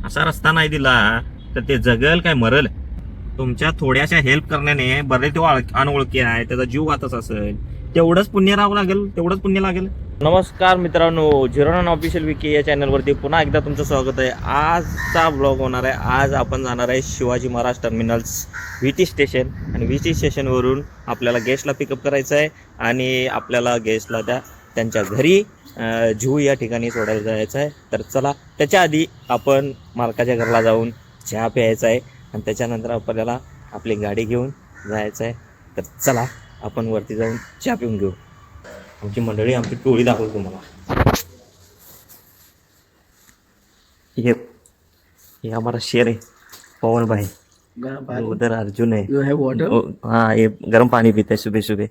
असा रस्ता नाही दिला तर ते जगल काय मरल. तुमच्या थोड्याशा हेल्प करण्याने बरे तो अनओळखी आहे, त्याचा जीव वाचत असेल, तेवढंच पुण्य राहावं लागेल, तेवढंच पुण्य लागेल. नमस्कार मित्रांनो, 09 ऑफिशियल विकी या चॅनलवरती पुन्हा एकदा तुमचं स्वागत आहे. आजचा ब्लॉग होणार आहे, आज आपण जाणार आहे Shivaji Maharaj terminals VT station. आणि VT स्टेशनवरून आपल्याला गेस्टला पिकअप करायचं आहे आणि आपल्याला गेस्टला त्यांच्या घरी जुहू या ठिकाणी सोडायला जायचं आहे. तर चला, त्याच्या आधी आपण मालकाच्या घराला जाऊन चहा प्यायचा आहे आणि त्याच्यानंतर आपल्याला आपली गाडी घेऊन जायचं आहे. तर चला आपण वरती जाऊन चहा पिऊन घेऊ. आमची मंडळी, आमची टोळी दाखवतो तुम्हाला. ये हमारा शेर है पवन भाई, उधर अर्जुन है, हाँ ये गर्म पानी पीते हैं सुबह सुबह.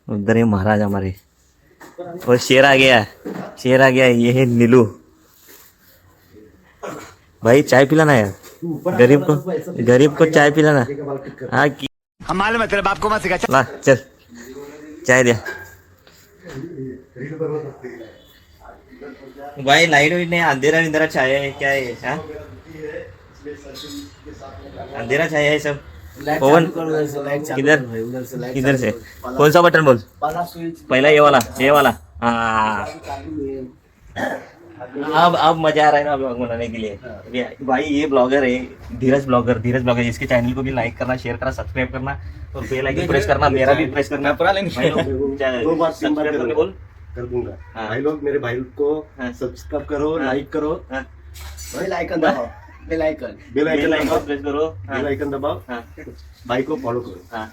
उधर है महाराज हमारे, और शेर आ गया, शेर आ गया. ये है नीलू भाई, चाय पिलाना यार, गरीब को चाय पिलाना. हाँ की हम मालूम है तेरे बाप को मत सिखा. ला चल चाय द्या भाई. लाइट वाइट नहीं, अंधेरा अंधेरा छाया है. क्या है? हाँ अंधेरा छाया है सब. पवन किधर से कौन सा बटन बोल? पहला ये वाला, ये वाला. हाँ अब मजा आ रहा है ना ब्लॉग बनाने के लिए. भाई ये ब्लॉगर है धीरज ब्लॉगर, इसके चैनल को भी लाइक करना, शेयर करना, सब्सक्राइब करना और बेल आइकन प्रेस करना. मेरा भी प्रेस करना. दो बार सब्सक्राइब करने बोल कर दूंगा. हाँ. भाई लोग, मेरे भाई को हाँ. सब्सक्राइब करो, हाँ. लाइक करो, हाँ. बेल आइकन दबाओ, बेल आइकन प्रेस करो. हाँ. बेल आइकन दबाओ, हाँ. भाई को फॉलो करो. हाँ.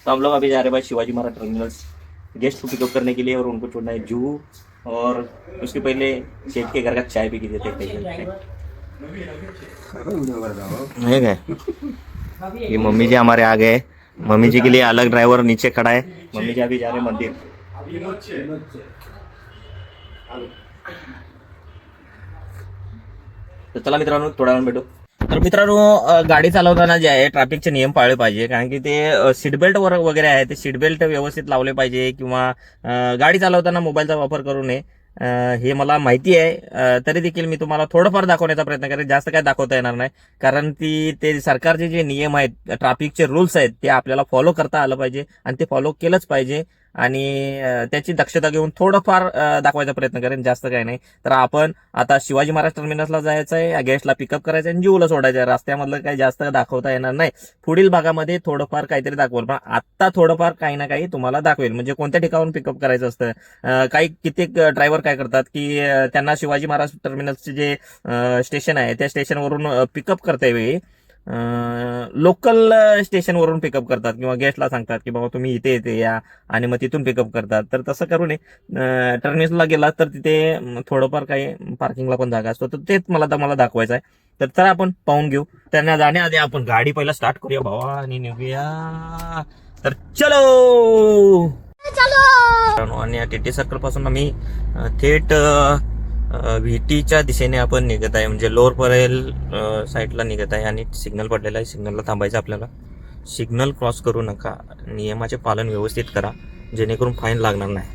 तो हम लोग अभी जा रहे हैं भाई शिवाजी महाराज टर्मिनल्स गेस्ट को पिकअप करने के लिए, और उनको छोड़ना है जुहू. और उसके पहले सेठ के घर का चाय भी की देते हैं. ये मम्मी जी हमारे आ गए. मम्मी जी के लिए अलग ड्राइवर नीचे खड़ा है. मम्मी जी अभी जा रहे हैं मंदिर. तर चला मित्रांनो, थोड्या वेळ भेटू. तर मित्रांनो, गाडी चालवताना जे आहे ट्रॅफिकचे नियम पाळले पाहिजे, कारण की ते सीट बेल्ट वगैरे आहे, ते सीट बेल्ट व्यवस्थित लावले पाहिजे, किंवा गाडी चालवताना मोबाईलचा वापर करू नये. हे मला माहिती आहे, तरी देखील मी तुम्हाला थोडंफार दाखवण्याचा प्रयत्न करेन. जास्त काय दाखवता येणार नाही, कारण ते सरकारचे जे नियम आहेत, ट्रॅफिकचे रूल्स आहेत, ते आपल्याला फॉलो करता आलं पाहिजे आणि ते फॉलो केलंच पाहिजे. आणि त्याची दक्षता घेऊन थोडंफार दाखवायचा प्रयत्न करेन, जास्त काही नाही. तर आपण आता शिवाजी महाराज टर्मिनसला जायचं आहे, गेस्टला पिकअप करायचं आहे आणि जुहूला सोडायचं आहे. रस्त्यामधलं काही जास्त दाखवता येणार नाही. पुढील भागामध्ये थोडंफार काहीतरी दाखवेल, पण आता थोडंफार काही ना काही तुम्हाला दाखवेल, म्हणजे कोणत्या ठिकाणाहून पिकअप करायचं असतं. काही कित्येक ड्रायव्हर काय करतात की त्यांना शिवाजी महाराज टर्मिनसचे जे स्टेशन आहे त्या स्टेशनवरून पिकअप करता वेळी लोकल स्टेशनवरून पिकअप करतात, किंवा गेस्टला सांगतात की बाबा तुम्ही इथे या, आणि मग तिथून पिकअप करतात. तर तसं करू नये. टर्मिनसला गेला तर तिथे थोडंफार काही पार्किंगला पण जागा असतो, तर तेच मला दाखवायचं आहे. तर चला आपण पाहून घेऊ. त्यांना जाण्याआधी आपण गाडी पहिला स्टार्ट करूया भावा आणि निघूया. तर चलो. आणि या टीटी सर्कल पासून आम्ही थेट VTच्या दिशेने आपण निघत आहे, म्हणजे लोअर परेल साईडला निघत आहे. आणि सिग्नल पडलेला आहे, सिग्नलला थांबायचं आपल्याला. सिग्नल क्रॉस करू नका, नियमाचे पालन व्यवस्थित करा, जेणेकरून फाईन लागणार नाही.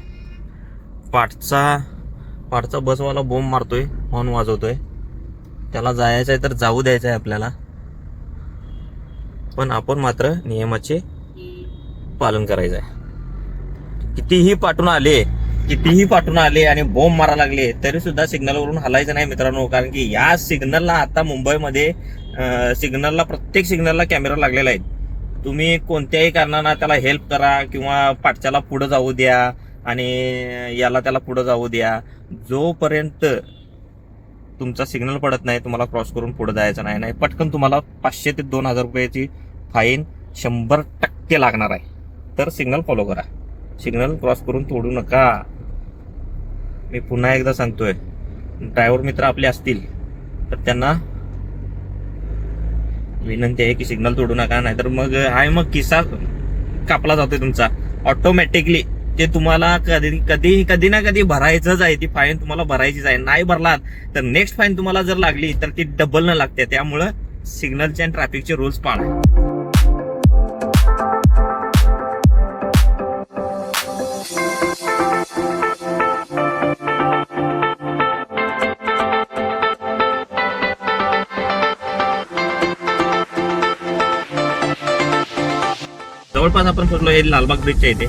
पाठचा बसवाला बोंब मारतोय, हॉर्न वाजवतोय. त्याला जायचं आहे तर जाऊ द्यायचं आहे आपल्याला, पण आपण मात्र नियमाचे पालन करायचं आहे. कितीही पाठून आले आणि बोंब मारा लागले तरी सुद्धा सिग्नलवरून हलायचं नाही मित्रांनो, कारण की या सिग्नलला आता मुंबईमध्ये प्रत्येक सिग्नलला कॅमेरा लागलेला आहे. तुम्ही कोणत्याही कारणानं त्याला हेल्प करा, किंवा पाठच्याला पुढे जाऊ द्या आणि याला त्याला पुढे जाऊ द्या. जोपर्यंत तुमचा सिग्नल पडत नाही, तुम्हाला क्रॉस करून पुढे जायचं नाही. पटकन तुम्हाला 500 ते 2000 रुपयाची फाईन 100% लागणार आहे. तर सिग्नल फॉलो करा, सिग्नल क्रॉस करून तोडू नका. मी पुन्हा एकदा सांगतोय, ड्रायव्हर मित्र आपले असतील तर त्यांना विनंती आहे की सिग्नल तोडू नका, नाहीतर मग किस्सा कापला जातोय तुमचा ऑटोमॅटिकली. ते तुम्हाला कधी ना कधी भरायचंच आहे, ती फाईन तुम्हाला भरायचीच आहे. नाही भरलात तर नेक्स्ट फाईन तुम्हाला जर लागली तर ती डबल न लागते. त्यामुळं सिग्नलचे आणि ट्रॅफिकचे रूल्स पाळा. जवळपास आपण पोहोचलो हे लालबाग ब्रिजच्या इथे.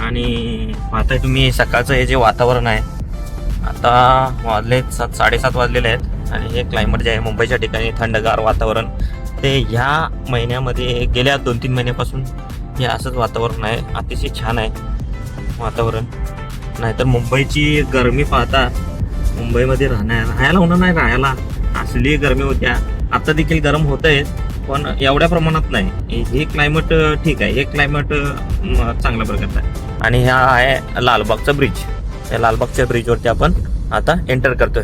आणि पाहताय तुम्ही सकाळचं हे जे वातावरण आहे, आता वाजले 7:30 वाजलेले आहेत. आणि हे क्लायमेट जे आहे मुंबईच्या ठिकाणी थंडगार वातावरण, ते ह्या महिन्यामध्ये गेल्या 2-3 महिन्यापासून हे असंच वातावरण आहे. अतिशय छान आहे वातावरण. नाहीतर मुंबईची गरमी पाहता, मुंबईमध्ये राहायला होणार नाही, राहायला असली गरमी होत्या. आता देखील गरम होत आहे, पण एवढ्या प्रमाणात नाही. हे क्लायमेट ठीक आहे, हे क्लायमेट चांगल्या प्रकारचं आहे. आणि हा आहे लालबागचा ब्रिज. या लालबागच्या ब्रिजवरती आपण आता एंटर करतोय.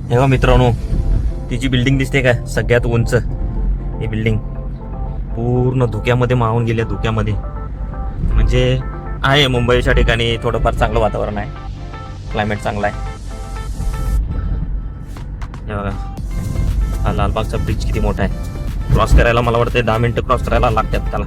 हे बघा मित्रांनो, ती जी बिल्डिंग दिसते का सगळ्यात उंच, ही बिल्डिंग पूर्ण धुक्यामध्ये मावून गेल्या, धुक्यामध्ये. म्हणजे आहे मुंबईच्या ठिकाणी थोडंफार चांगलं वातावरण आहे, क्लायमेट चांगलं आहे. हे बघा हा लालबागचा ब्रिज किती मोठा आहे. क्रॉस करायला मला वाटतं 10 मिनिटं क्रॉस करायला लागतात त्याला.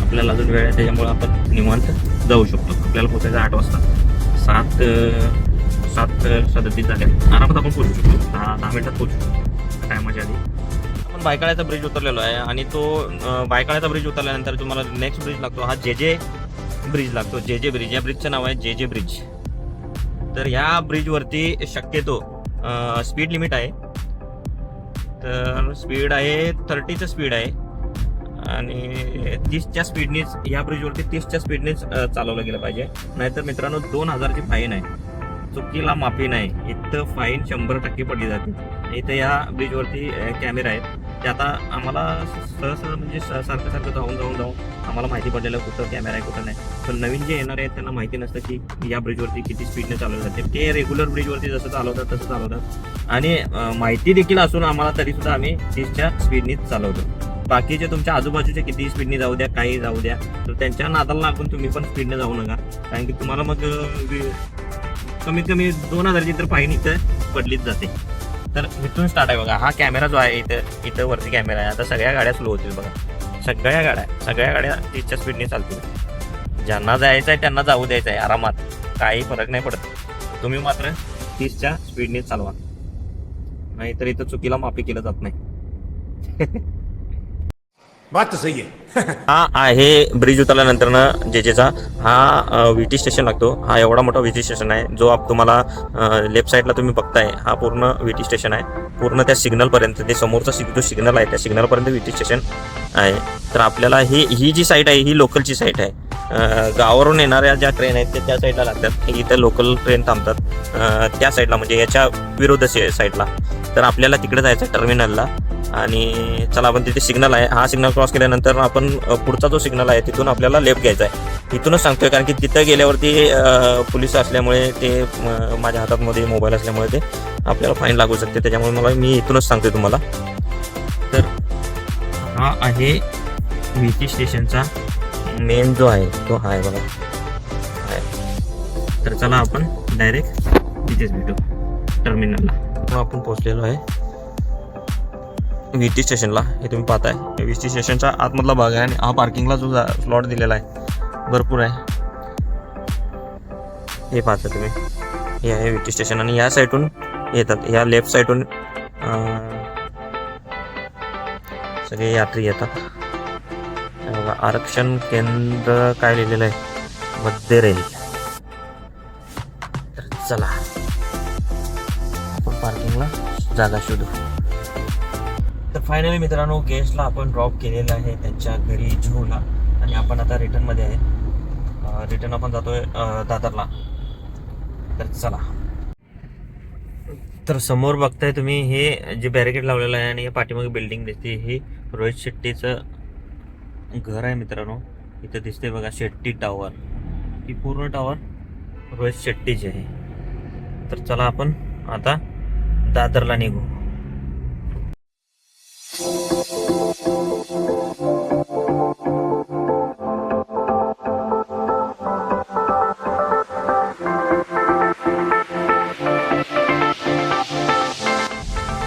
आपल्याला अजून वेळ आहे, त्याच्यामुळे आपण निवांत जाऊ शकतो. आपल्याला पोहोचायचं 8 वाजता. 7:37 झाले, आरामात आपण पोहोचू शकतो. 10 मिनिटात पोहोचू शकतो टायमाच्या आधी. आपण बायकाळ्याचा ब्रिज उतरलेलो आहे. आणि तो बायकाळ्याचा ब्रिज उतरल्यानंतर तुम्हाला नेक्स्ट ब्रिज लागतो, हा जे ब्रिज लागतो. जे ब्रिज, या ब्रिजचं नाव आहे जे ब्रिज. तर ह्या ब्रिजवरती शक्यतो स्पीड लिमिट आहे. तर स्पीड आहे 30चं स्पीड आहे. आणि 30च्या स्पीडनेच या ब्रिजवरती 30च्या स्पीडनेच चालवलं गेलं पाहिजे. नाहीतर मित्रांनो 2000ची फाईन आहे, चुकीला माफी नाही. इथं फाईन 100% पडली जाते. इथं या ब्रिजवरती कॅमेरा आहेत. ते आता आम्हाला सहसा म्हणजे सारखं जाऊन आम्हाला माहिती पडलेलं कुठं कॅमेरा आहे कुठं नाही. पण नवीन जे येणार आहेत त्यांना माहिती नसतं की या ब्रिजवरती किती स्पीडने चालवलं जाते. ते रेग्युलर ब्रिजवरती जसं चालवतात तसं चालवतात. आणि माहिती देखील असून आम्हाला तरीसुद्धा आम्ही 30च्या स्पीडनीच चालवतो. बाकीचे तुमच्या आजूबाजूचे किती स्पीडने जाऊ द्या, काही जाऊ द्या, तर त्यांच्या नादाला लागून तुम्ही पण स्पीडने जाऊ नका. कारण की तुम्हाला मग कमीत कमी 2000ची तर फाईन इथं पडलीच जाते. तर इथून स्टार्ट आहे बघा. हा कॅमेरा जो आहे इथं वरती कॅमेरा आहे. आता सगळ्या गाड्या स्लो होतील बघा. सगळ्या गाड्या 30च्या स्पीडने चालतील. ज्यांना जायचं आहे त्यांना जाऊ द्यायचं आहे आरामात, काही फरक नाही पडत. तुम्ही मात्र 30च्या स्पीडने चालवा, नाहीतर इथं चुकीला माफी केलं जात नाही. बात तो सही है. हा आहे ब्रिज उतरल्यानंतर ना जेजेचा हा VT स्टेशन लागतो. हा एवढा मोठा VT स्टेशन आहे. जो तुम्हाला लेफ्ट साईडला तुम्ही बघताय, हा पूर्ण VT स्टेशन आहे. पूर्ण त्या सिग्नलपर्यंत, ते समोरचा जो सिग्नल आहे त्या सिग्नलपर्यंत VT स्टेशन आहे. तर आपल्याला ही जी साईट आहे ही लोकलची साईट आहे. गावावरून येणाऱ्या ज्या ट्रेन आहेत ते त्या साईडला लागतात. इथं लोकल ट्रेन थांबतात त्या साईडला, म्हणजे याच्या विरुद्ध साईडला. तर आपल्याला तिकडे जायचं आहे टर्मिनलला. आणि चला आपण तिथे सिग्नल आहे, हा सिग्नल क्रॉस केल्यानंतर आपण पुढचा जो सिग्नल आहे तिथून आपल्याला लेफ्ट घ्यायचा आहे. इथूनच सांगतोय कारण की तिथं गेल्यावरती पोलीस असल्यामुळे ते माझ्या हातामध्ये मोबाईल असल्यामुळे ते आपल्याला फाईन लागू शकते. त्याच्यामुळे मी इथूनच सांगतोय तुम्हाला. तर हा आहे VT स्टेशनचा मेन जो आहे तो हा आहे बघा. तर चला आपण डायरेक्ट तिथेच भेटू टर्मिनलला. आपण पोहोचलेलो आहे VT स्टेशनला. हे तुम्ही पाहताय VT स्टेशनचा आतमधला भाग आहे. आणि हा पार्किंगला जो स्लॉट दिलेला आहे भरपूर आहे, हे पाहता तुम्ही. हे आहे VT स्टेशन. आणि या साईडून येतात, या लेफ्ट साईडून सगळे यात्री येतात. बघा आरक्षण केंद्र काय लिहिलेलं आहे, मध्य रेल. तर चला आपण पार्किंगला जागा शोधू. तर फायनली मित्रांनो गेस्टला आपण ड्रॉप केलेलं आहे त्यांच्या घरी जुहूला. आणि आपण आता रिटर्नमध्ये आहे. रिटर्न आपण जातोय दादरला. तर चला. तर समोर बघताय तुम्ही हे जे बॅरिकेड लावलेलं आहे आणि पाठीमागे बिल्डिंग दिसते, हे रोहित शेट्टीचं घर आहे मित्रांनो. इथं दिसते बघा शेट्टी टावर. ही पूर्ण टावर रोहित शेट्टीची आहे. तर चला आपण आता दादरला निघू.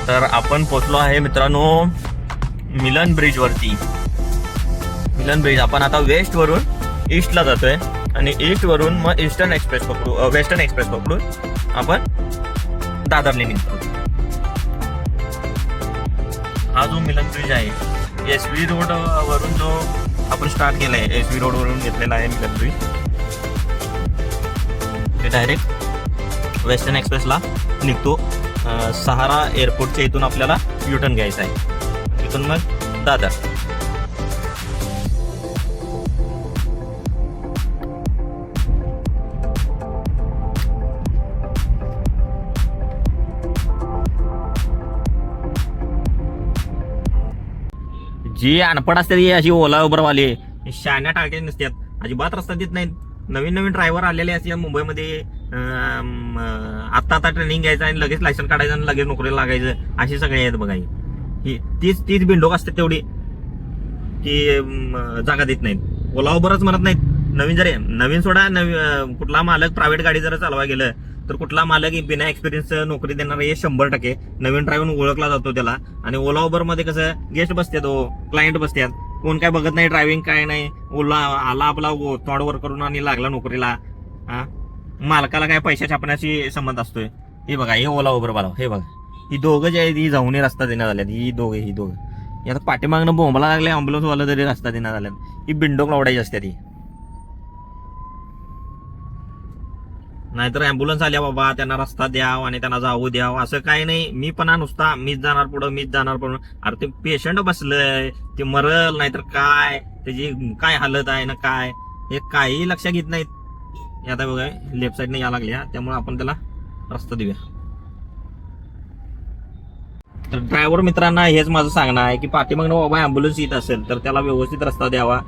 तर आपण पोचलो आहे मित्रांनो मिलन ब्रिज वरती. मिलन ब्रिज. आपण आता वेस्ट वरून ईस्टला जातोय. आणि ईस्ट वरून मग ईस्टर्न एक्सप्रेस पकडू, वेस्टर्न एक्सप्रेस पकडून आपण दादरने निघतो. हा जो मिलन ब्रिज आहे SV रोड वरून जो आपण स्टार्ट केलाय, SV रोड वरून घेतलेला आहे मिलन ब्रिज, ते डायरेक्ट वेस्टर्न एक्सप्रेसला निघतो. सहारा एअरपोर्टच्या इथून आपल्याला युटर्न घ्यायचा आहे, तिथून मग दादर. जी अनपड असते ती अशी ओला उबरवाली शाण्या टाळके नसतात, अजिबात रस्ता देत नाहीत. नवीन नवीन ड्रायव्हर आलेले असतात मुंबईमध्ये, आता ट्रेनिंग घ्यायचं आणि लगेच लायसन काढायचं आणि लगेच नोकरीला लागायचं, असे सगळे आहेत बघा. ही तीच बिंडोक असते तेवढी की जागा देत नाहीत. ओला उबरच म्हणत नाहीत. नवीन सोडा, कुठला मालक प्रायव्हेट गाडी जर चालवा गेलं तर कुठला मालक बिना एक्सपिरियन्स नोकरी देणार हे 100% नवीन ड्रायव्हर ओळखला जातो त्याला. आणि ओला उबर मध्ये कसं गेस्ट बसतात, क्लायंट बसतात, कोण काय बघत नाही, ड्रायव्हिंग काय नाही. ओला आला आपला तोंड वर करून आणि लागला नोकरीला. मालकाला काय पैशा छापण्याशी संबंध असतोय. हे बघा, हे ओला उबर वाला, हे बघा, ही दोघं जे आहेत ही जाऊन रस्ता देण्यात आल्यात. ही दोघं आता पाठीमागनं बोंबला लागले, अँब्युलन्स वाला तरी रस्ता देण्यात आल्यात. ही बिंडोक लावडायची असते ती. नाहीतर अँब्युलन्स आल्या बाबा त्यांना रस्ता द्याव आणि त्यांना जाऊ द्याव असं काही नाही. मी पण नुसता मीच जाणार पुढं. अरे ते पेशंट बसलंय, ते मरल नाहीतर काय, त्याची काय हालत आहे ना काय, हे काही लक्षात घेत नाहीत. आता बघा लेफ्ट साईडने या लागल्या, त्यामुळे आपण त्याला रस्ता देऊया. तर ड्रायव्हर मित्रांना हेच माझं सांगणं आहे की पाठीमागनं बाबा अँब्युलन्स येत असेल तर त्याला व्यवस्थित रस्ता द्यावा.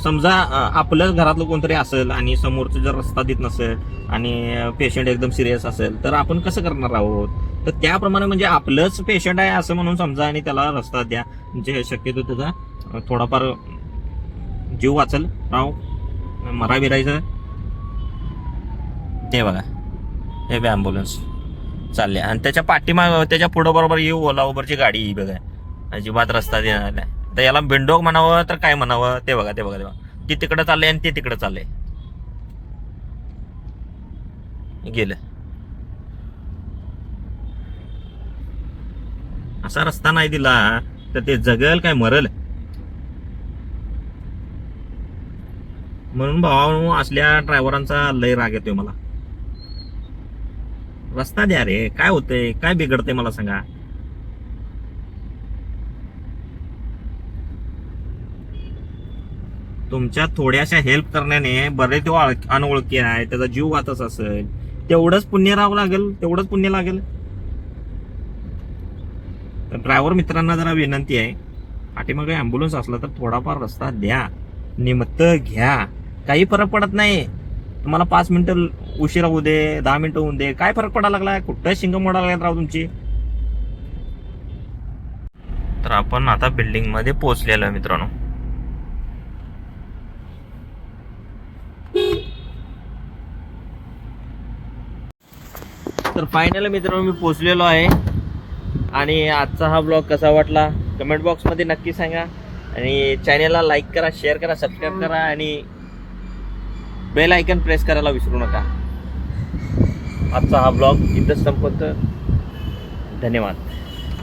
समजा आपल्याच घरातलं कोणतरी असेल आणि समोरचं जर रस्ता देत नसेल आणि पेशंट एकदम सिरियस असेल तर आपण कसं करणार आहोत. तर त्याप्रमाणे म्हणजे आपलंच पेशंट आहे असं म्हणून समजा आणि त्याला रस्ता द्या, म्हणजे शक्यतो त्याचा थोडाफार जीव वाचल. राव मरा बिरायचं. ते बघा हे बी अँब्युलन्स चालले आणि त्याच्या पाठीमाग त्याच्या पुढं बरोबर ही ओला उबरची गाडी ही बघा, अजिबात रस्ता देणार नाही. तर याला बिंडोक म्हणावं तर काय म्हणावं. ते बघा ती तिकडं चाललंय आणि ते तिकडं चाललंय. गेलं. असा रस्ता नाही दिला तर ते जगल काय मरल. म्हणून भावानो असल्या ड्रायव्हरांचा लय राग येतोय मला. रस्ता द्या रे, काय होतंय, काय बिघडतंय मला सांगा. तुमच्या थोड्याशा हेल्प करण्याने बरेच तो अनोळखी आहे, त्याचा जीव वाचत असेल, तेवढंच पुण्य राहावं लागेल, तेवढंच पुण्य लागेल. तर ड्रायव्हर मित्रांना जरा विनंती आहे, पाठीमागे अँब्युलन्स असला तर थोडाफार रस्ता द्या, निमित्त घ्या. काही फरक पडत नाही. तुम्हाला 5 मिनिटं उशिरा होऊ दे, 10 मिनिटं होऊ दे, काय फरक पडायला लागलाय. कुठं शिंग मोडायला लागल्यात राव तुमची. तर आपण आता बिल्डिंग मध्ये पोहोचलेलो आहे मित्रांनो. तर फायनल मित्रांनो मी पोहोचलेलो आहे आणि आजचा हा ब्लॉग कसा वाटला कमेंट बॉक्समध्ये नक्की सांगा. आणि चॅनेलला लाईक करा, शेअर करा, सबस्क्राईब करा आणि बेल आयकन प्रेस करायला विसरू नका. आजचा हा ब्लॉग इथंच संपवतो. धन्यवाद.